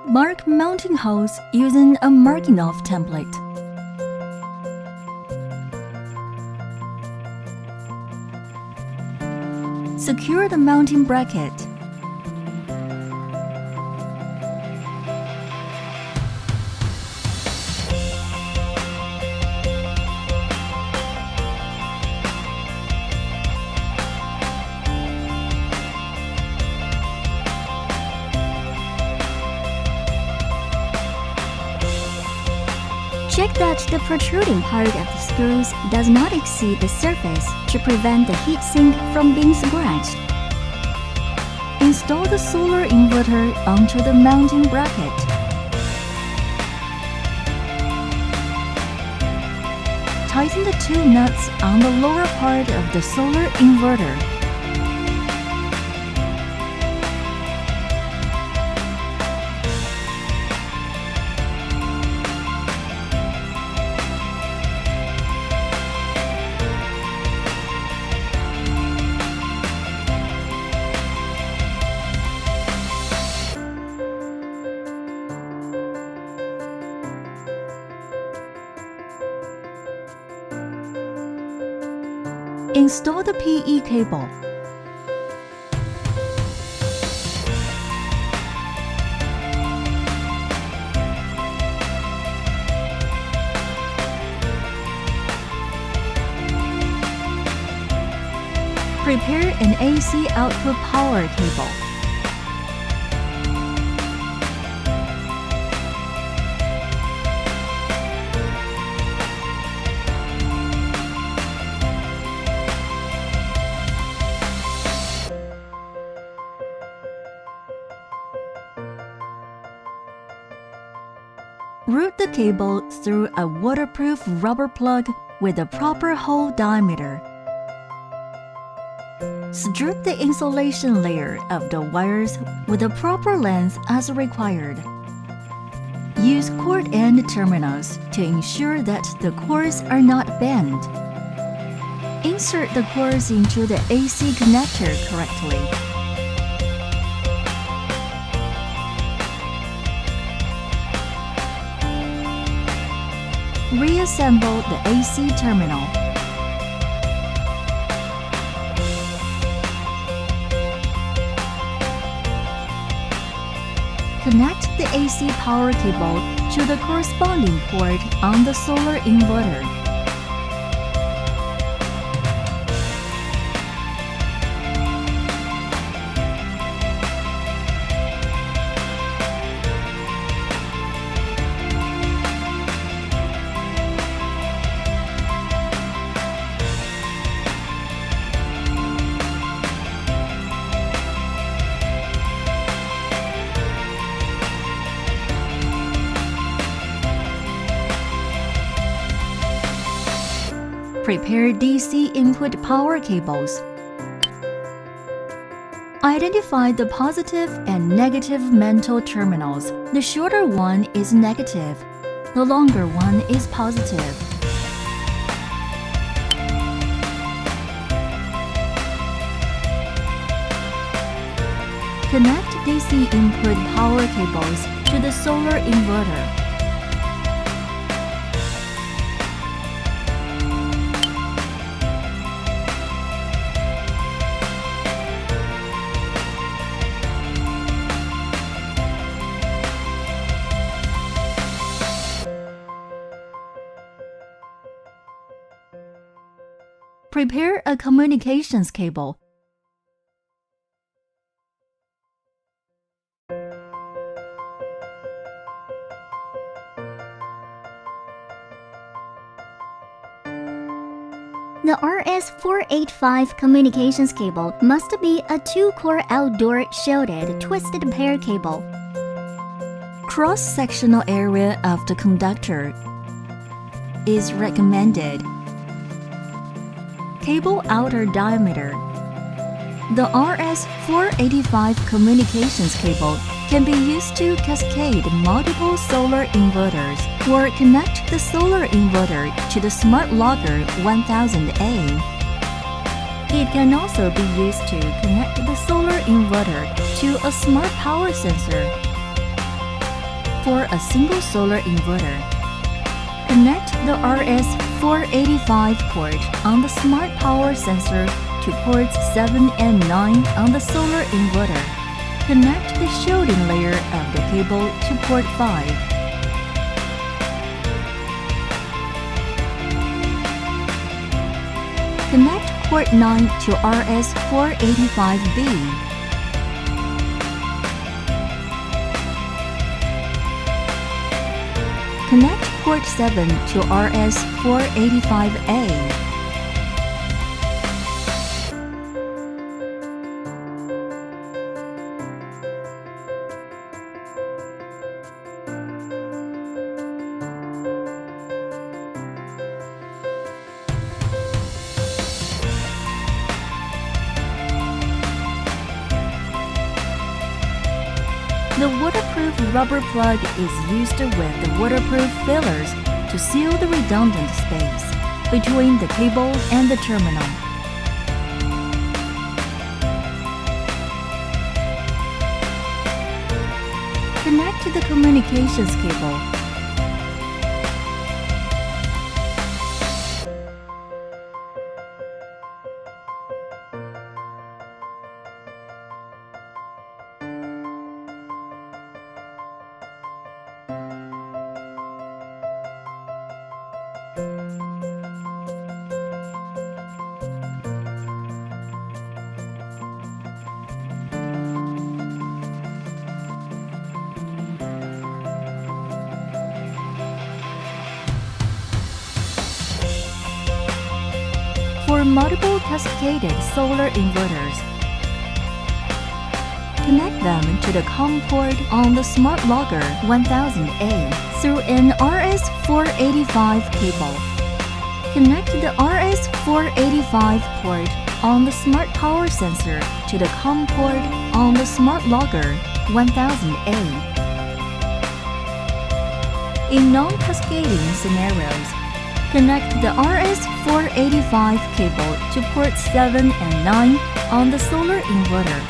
Mark mounting holes using a marking off template. Secure the mounting bracket. Check that the protruding part of the screws does not exceed the surface to prevent the heatsink from being scratched. Install the solar inverter onto the mounting bracket. Tighten the two nuts on the lower part of the solar inverter. Install the PE cable. Prepare an AC output power cable. Route the cable through a waterproof rubber plug with a proper hole diameter. Strip the insulation layer of the wires with a proper length as required. Use cord end terminals to ensure that the cords are not bent. Insert the cords into the AC connector correctly. Reassemble the AC terminal. Connect the AC power cable to the corresponding port on the solar inverter. Prepare DC input power cables. Identify the positive and negative mental terminals. The shorter one is negative. The longer one is positive. Connect DC input power cables to the solar inverter. Prepare a communications cable. The RS485 communications cable must be a 2-core outdoor shielded twisted pair cable. Cross-sectional area of the conductor is recommended. Cable outer diameter. The RS485 communications cable can be used to cascade multiple solar inverters or connect the solar inverter to the Smart Logger 1000A. It can also be used to connect the solar inverter to a smart power sensor. for a single solar inverter. Connect the RS485 port on the smart power sensor to ports 7 and 9 on the solar inverter. Connect the shielding layer of the cable to port 5. Connect port 9 to RS485B. Connect port 7 to RS485A. The waterproof rubber plug is used with the waterproof fillers to seal the redundant space between the cable and the terminal. Connect the communications cable. For multiple cascaded solar inverters, connect them to the COM port on the Smart Logger 1000A through an RS485 cable. Connect the RS485 port on the Smart Power Sensor to the COM port on the Smart Logger 1000A. In non-cascading scenarios, connect the RS485 cable to ports 7 and 9 on the solar inverter.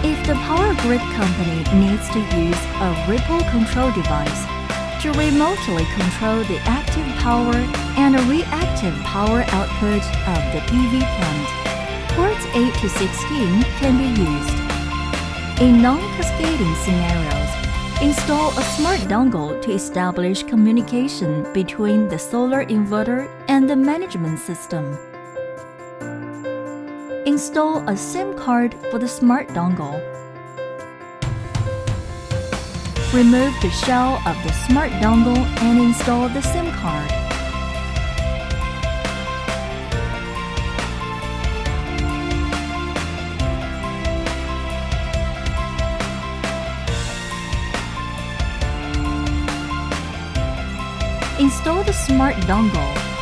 If the power grid company needs to use a ripple control device to remotely control the active power and reactive power output of the PV plant, ports 8 to 16 can be used. In non-cascading scenarios, install a smart dongle to establish communication between the solar inverter and the management system. Install a SIM card for the smart dongle. Remove the shell of the smart dongle and install the SIM card. Install the smart dongle.